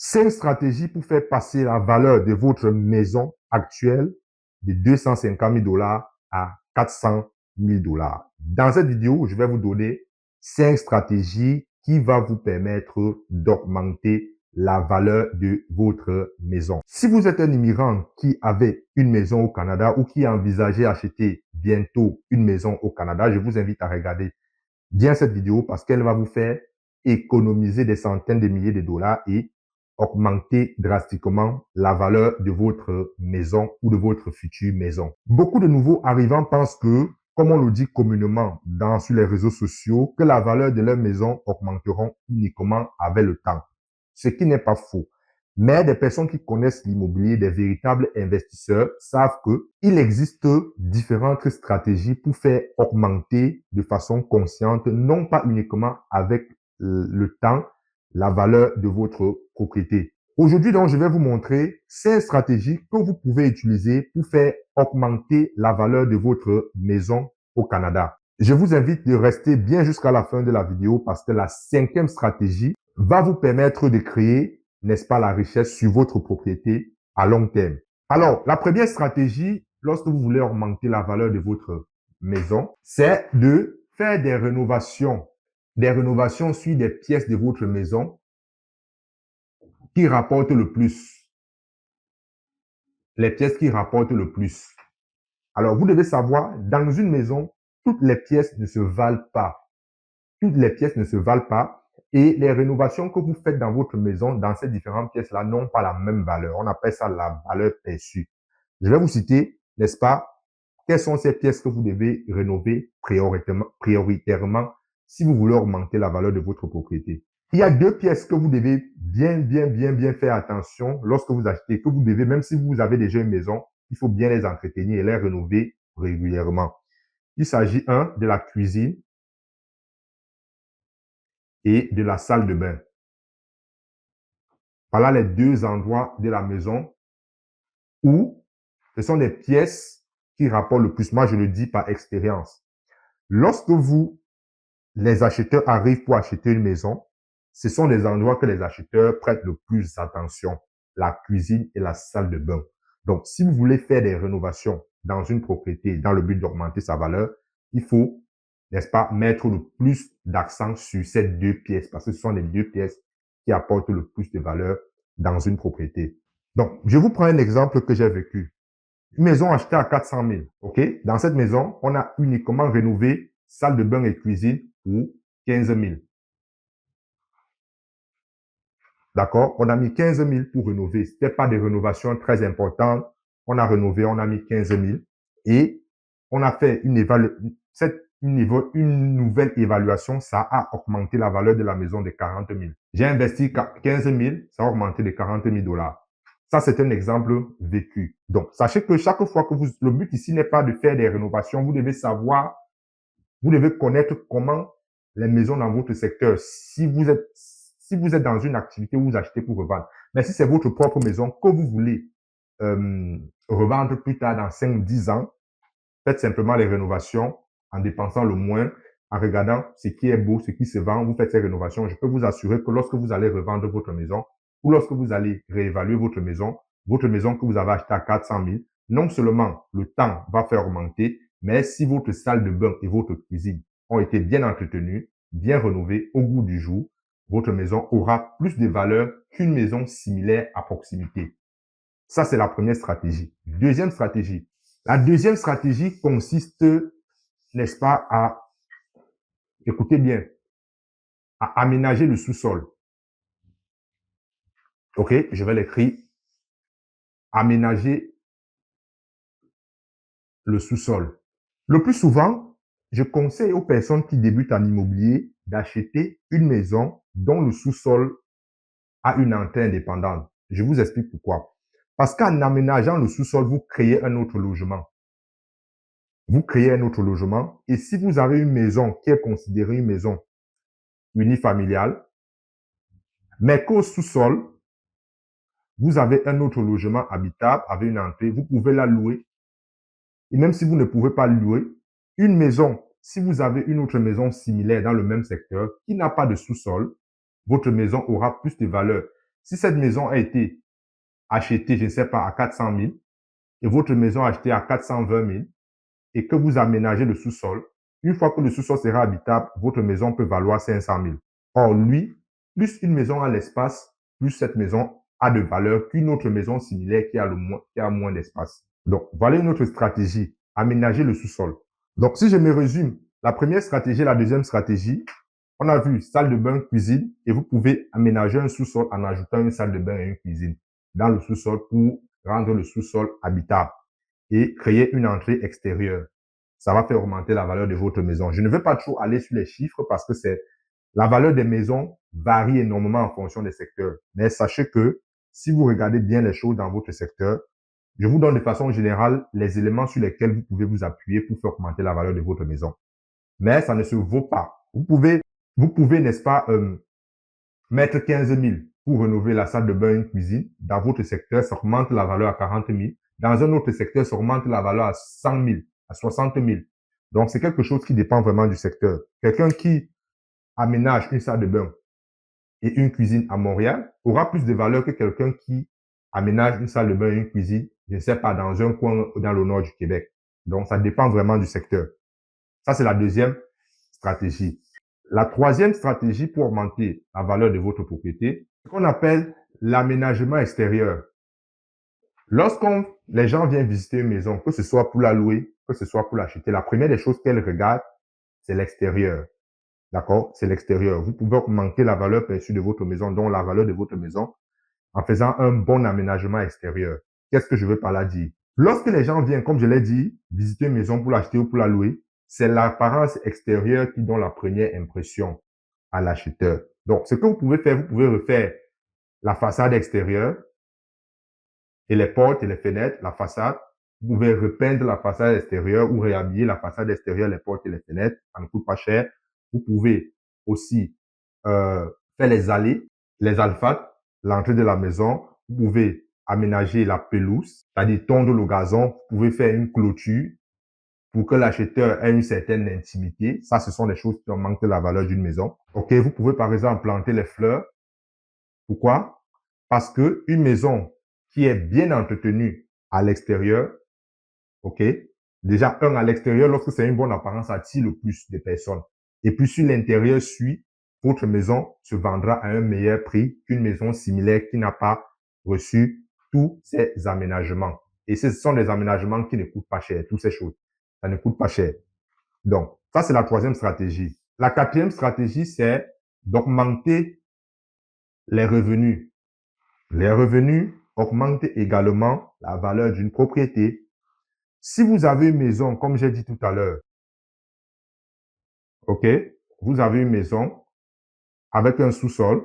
5 stratégies pour faire passer la valeur de votre maison actuelle de 250 000 $ à 400 000 $. Dans cette vidéo, je vais vous donner 5 stratégies qui vont vous permettre d'augmenter la valeur de votre maison. Si vous êtes un immigrant qui avait une maison au Canada ou qui envisageait acheter bientôt une maison au Canada, je vous invite à regarder bien cette vidéo parce qu'elle va vous faire économiser des centaines de milliers de dollars et augmenter drastiquement la valeur de votre maison ou de votre future maison. Beaucoup de nouveaux arrivants pensent que, comme on le dit communément sur les réseaux sociaux, que la valeur de leur maison augmenteront uniquement avec le temps. Ce qui n'est pas faux. Mais des personnes qui connaissent l'immobilier, des véritables investisseurs, savent qu'il existe différentes stratégies pour faire augmenter de façon consciente, non pas uniquement avec le temps, la valeur de votre propriété. Aujourd'hui, donc, je vais vous montrer 5 stratégies que vous pouvez utiliser pour faire augmenter la valeur de votre maison au Canada. Je vous invite de rester bien jusqu'à la fin de la vidéo parce que la 5e stratégie va vous permettre de créer, n'est-ce pas, la richesse sur votre propriété à long terme. Alors, la première stratégie, lorsque vous voulez augmenter la valeur de votre maison, c'est de faire des rénovations sur des pièces de votre maison qui rapportent le plus. Les pièces qui rapportent le plus. Alors, vous devez savoir, dans une maison, toutes les pièces ne se valent pas. Toutes les pièces ne se valent pas. Et les rénovations que vous faites dans votre maison, dans ces différentes pièces-là, n'ont pas la même valeur. On appelle ça la valeur perçue. Je vais vous citer, n'est-ce pas, quelles sont ces pièces que vous devez rénover prioritairement si vous voulez augmenter la valeur de votre propriété. Il y a 2 pièces que vous devez bien faire attention lorsque vous achetez, que vous devez, même si vous avez déjà une maison, il faut bien les entretenir et les rénover régulièrement. Il s'agit, de la cuisine et de la salle de bain. Voilà les 2 endroits de la maison où ce sont des pièces qui rapportent le plus. Moi, je le dis par expérience. Lorsque les acheteurs arrivent pour acheter une maison, ce sont des endroits que les acheteurs prêtent le plus attention. La cuisine et la salle de bain. Donc, si vous voulez faire des rénovations dans une propriété dans le but d'augmenter sa valeur, il faut, n'est-ce pas, mettre le plus d'accent sur ces 2 pièces parce que ce sont les 2 pièces qui apportent le plus de valeur dans une propriété. Donc, je vous prends un exemple que j'ai vécu. Une maison achetée à 400 000, ok? Dans cette maison, on a uniquement rénové salle de bain et cuisine pour 15 000. D'accord? On a mis 15 000 pour rénover. C'était pas des rénovations très importantes. On a rénové, on a mis 15 000 et on a fait une nouvelle évaluation. Ça a augmenté la valeur de la maison de 40 000. J'ai investi 15 000, ça a augmenté de 40 000 $. Ça, c'est un exemple vécu. Donc, sachez que chaque fois que le but ici n'est pas de faire des rénovations, vous devez savoir, vous devez connaître comment les maisons dans votre secteur, si vous êtes dans une activité où vous achetez pour revendre, mais si c'est votre propre maison que vous voulez revendre plus tard dans 5-10 ans, faites simplement les rénovations en dépensant le moins, en regardant ce qui est beau, ce qui se vend, vous faites ces rénovations. Je peux vous assurer que lorsque vous allez revendre votre maison ou lorsque vous allez réévaluer votre maison que vous avez achetée à 400 000, non seulement le temps va faire augmenter, mais si votre salle de bain et votre cuisine ont été bien entretenues, bien rénovées au goût du jour, votre maison aura plus de valeur qu'une maison similaire à proximité. Ça, c'est la première stratégie. Deuxième stratégie. La deuxième stratégie consiste, n'est-ce pas, écoutez bien, à aménager le sous-sol. Ok, je vais l'écrire. Aménager le sous-sol. Le plus souvent, je conseille aux personnes qui débutent en immobilier d'acheter une maison dont le sous-sol a une entrée indépendante. Je vous explique pourquoi. Parce qu'en aménageant le sous-sol, vous créez un autre logement. Vous créez un autre logement et si vous avez une maison qui est considérée une maison unifamiliale, mais qu'au sous-sol, vous avez un autre logement habitable avec une entrée, vous pouvez la louer. Et même si vous ne pouvez pas louer, une maison, si vous avez une autre maison similaire dans le même secteur qui n'a pas de sous-sol, votre maison aura plus de valeur. Si cette maison a été achetée, je ne sais pas, à 400 000 et votre maison achetée à 420 000 et que vous aménagez le sous-sol, une fois que le sous-sol sera habitable, votre maison peut valoir 500 000. Or, lui, plus une maison a l'espace, plus cette maison a de valeur qu'une autre maison similaire qui a moins d'espace. Donc, voilà une autre stratégie, aménager le sous-sol. Donc, si je me résume, la première stratégie et la deuxième stratégie, on a vu salle de bain, cuisine, et vous pouvez aménager un sous-sol en ajoutant une salle de bain et une cuisine dans le sous-sol pour rendre le sous-sol habitable et créer une entrée extérieure. Ça va faire augmenter la valeur de votre maison. Je ne veux pas trop aller sur les chiffres parce que la valeur des maisons varie énormément en fonction des secteurs. Mais sachez que si vous regardez bien les choses dans votre secteur, je vous donne de façon générale les éléments sur lesquels vous pouvez vous appuyer pour faire augmenter la valeur de votre maison. Mais ça ne se vaut pas. Vous pouvez, n'est-ce pas, mettre 15 000 pour rénover la salle de bain et une cuisine. Dans votre secteur, ça augmente la valeur à 40 000. Dans un autre secteur, ça augmente la valeur à 100 000, à 60 000. Donc, c'est quelque chose qui dépend vraiment du secteur. Quelqu'un qui aménage une salle de bain et une cuisine à Montréal aura plus de valeur que quelqu'un qui aménage une salle de bain et une cuisine, je ne sais pas, dans un coin dans le nord du Québec. Donc, ça dépend vraiment du secteur. Ça, c'est la deuxième stratégie. La troisième stratégie pour augmenter la valeur de votre propriété, c'est ce qu'on appelle l'aménagement extérieur. Les gens viennent visiter une maison, que ce soit pour la louer, que ce soit pour l'acheter, la première des choses qu'elles regardent, c'est l'extérieur. D'accord? C'est l'extérieur. Vous pouvez augmenter la valeur perçue de votre maison, donc la valeur de votre maison, en faisant un bon aménagement extérieur. Qu'est-ce que je veux par là dire? Lorsque les gens viennent, comme je l'ai dit, visiter une maison pour l'acheter ou pour la louer, c'est l'apparence extérieure qui donne la première impression à l'acheteur. Donc, ce que vous pouvez faire, vous pouvez refaire la façade extérieure et les portes et les fenêtres, la façade. Vous pouvez repeindre la façade extérieure ou réhabiller la façade extérieure, les portes et les fenêtres. Ça ne coûte pas cher. Vous pouvez aussi faire les allées, les alphades, l'entrée de la maison. Vous pouvez aménager la pelouse, c'est-à-dire tondre le gazon. Vous pouvez faire une clôture pour que l'acheteur ait une certaine intimité. Ça, ce sont des choses qui augmentent la valeur d'une maison. OK, vous pouvez par exemple planter les fleurs. Pourquoi? Parce que une maison qui est bien entretenue à l'extérieur, OK, déjà, à l'extérieur, lorsque c'est une bonne apparence, attire le plus de personnes. Et puis, sur l'intérieur suit, votre maison se vendra à un meilleur prix qu'une maison similaire qui n'a pas reçu tous ces aménagements. Et ce sont des aménagements qui ne coûtent pas cher, toutes ces choses. Ça ne coûte pas cher. Donc, ça, c'est la troisième stratégie. La quatrième stratégie, c'est d'augmenter les revenus. Les revenus augmentent également la valeur d'une propriété. Si vous avez une maison, comme j'ai dit tout à l'heure, OK, vous avez une maison avec un sous-sol,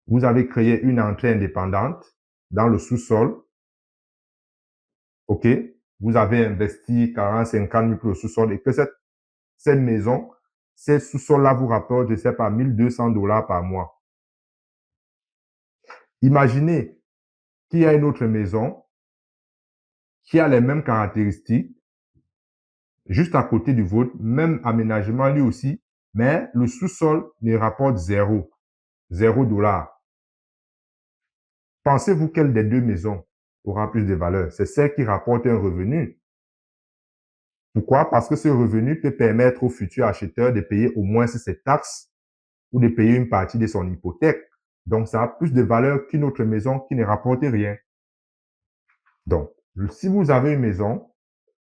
vous avez créé une entrée indépendante dans le sous-sol, OK, vous avez investi 40, 50 000 pour le sous-sol et que cette maison, ces sous-sols-là vous rapportent, je ne sais pas, 1200 $ par mois. Imaginez qu'il y a une autre maison qui a les mêmes caractéristiques, juste à côté du vôtre, même aménagement lui aussi, mais le sous-sol ne rapporte zéro $. Pensez-vous quelle des deux maisons aura plus de valeur? C'est celle qui rapporte un revenu. Pourquoi? Parce que ce revenu peut permettre au futur acheteur de payer au moins ses taxes ou de payer une partie de son hypothèque. Donc, ça a plus de valeur qu'une autre maison qui ne rapporte rien. Donc, si vous avez une maison,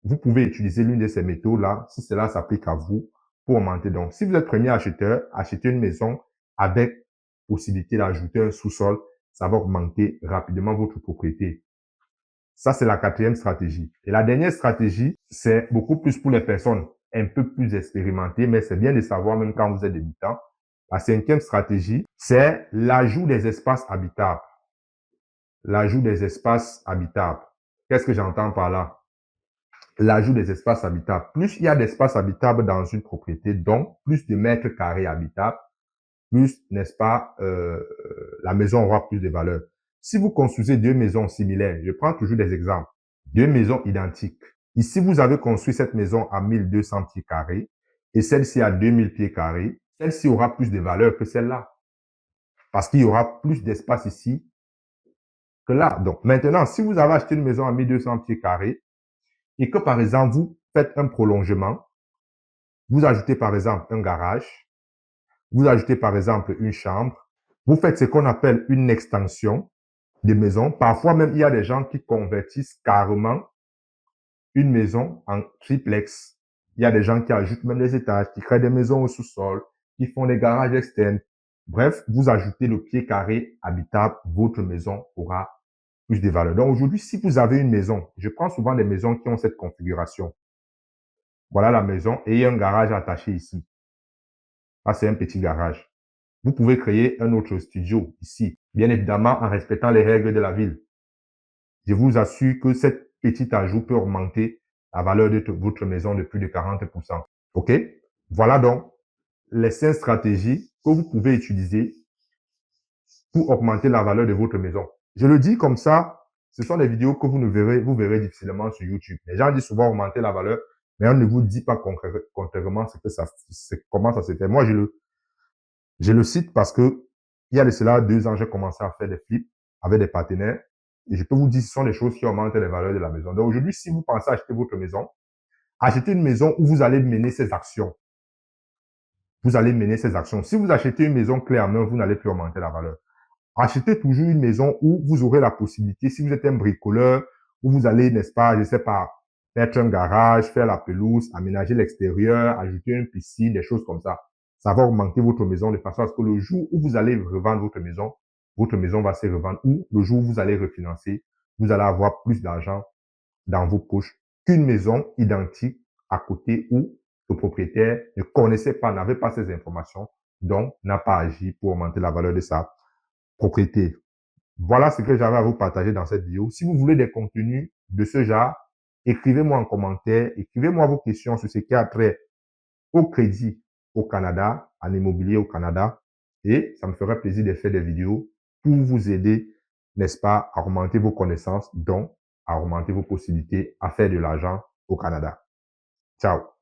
vous pouvez utiliser l'une de ces méthodes-là, si cela s'applique à vous, pour augmenter. Donc, si vous êtes premier acheteur, achetez une maison avec possibilité d'ajouter un sous-sol, ça va augmenter rapidement votre propriété. Ça, c'est la quatrième stratégie. Et la dernière stratégie, c'est beaucoup plus pour les personnes un peu plus expérimentées, mais c'est bien de savoir même quand vous êtes débutant. La cinquième stratégie, c'est l'ajout des espaces habitables. L'ajout des espaces habitables. Qu'est-ce que j'entends par là? L'ajout des espaces habitables. Plus il y a d'espaces habitables dans une propriété, donc plus de mètres carrés habitables, plus, n'est-ce pas, la maison aura plus de valeur. Si vous construisez deux maisons similaires, je prends toujours des exemples, deux maisons identiques. Ici, vous avez construit cette maison à 1200 pieds carrés et celle-ci à 2000 pieds carrés. Celle-ci aura plus de valeur que celle-là. parce qu'il y aura plus d'espace ici que là. Donc, maintenant, si vous avez acheté une maison à 1200 pieds carrés et que, par exemple, vous faites un prolongement, vous ajoutez, par exemple, un garage, vous ajoutez, par exemple, une chambre, vous faites ce qu'on appelle une extension de maison. Parfois même, il y a des gens qui convertissent carrément une maison en triplex. Il y a des gens qui ajoutent même des étages, qui créent des maisons au sous-sol, qui font des garages externes. Bref, vous ajoutez le pied carré habitable, votre maison aura plus de valeur. Donc aujourd'hui, si vous avez une maison, je prends souvent des maisons qui ont cette configuration. Voilà la maison et il y a un garage attaché ici. Ça, c'est un petit garage. Vous pouvez créer un autre studio ici, bien évidemment en respectant les règles de la ville. Je vous assure que cette petite ajout peut augmenter la valeur de votre maison de plus de 40%. OK? Voilà donc les 5 stratégies que vous pouvez utiliser pour augmenter la valeur de votre maison. Je le dis comme ça, ce sont des vidéos que vous verrez difficilement sur YouTube. Les gens disent souvent augmenter la valeur, mais on ne vous dit pas concrètement comment ça se fait. Moi, je le cite parce que il y a de cela 2 ans, j'ai commencé à faire des flips avec des partenaires et je peux vous dire ce sont des choses qui augmentent les valeurs de la maison. Donc aujourd'hui, si vous pensez acheter votre maison, achetez une maison où vous allez mener ces actions. Vous allez mener ces actions. Si vous achetez une maison clé en main, vous n'allez plus augmenter la valeur. Achetez toujours une maison où vous aurez la possibilité, si vous êtes un bricoleur, où vous allez, n'est-ce pas, je sais pas, mettre un garage, faire la pelouse, aménager l'extérieur, ajouter une piscine, des choses comme ça. Ça va augmenter votre maison de façon à ce que le jour où vous allez revendre votre maison va se revendre, ou le jour où vous allez refinancer, vous allez avoir plus d'argent dans vos poches qu'une maison identique à côté où le propriétaire ne connaissait pas, n'avait pas ces informations, donc n'a pas agi pour augmenter la valeur de sa propriété. Voilà ce que j'avais à vous partager dans cette vidéo. Si vous voulez des contenus de ce genre, écrivez-moi en commentaire, écrivez-moi vos questions sur ce qui a trait au crédit au Canada, à l'immobilier au Canada, et ça me ferait plaisir de faire des vidéos pour vous aider, n'est-ce pas, à augmenter vos connaissances, donc à augmenter vos possibilités à faire de l'argent au Canada. Ciao!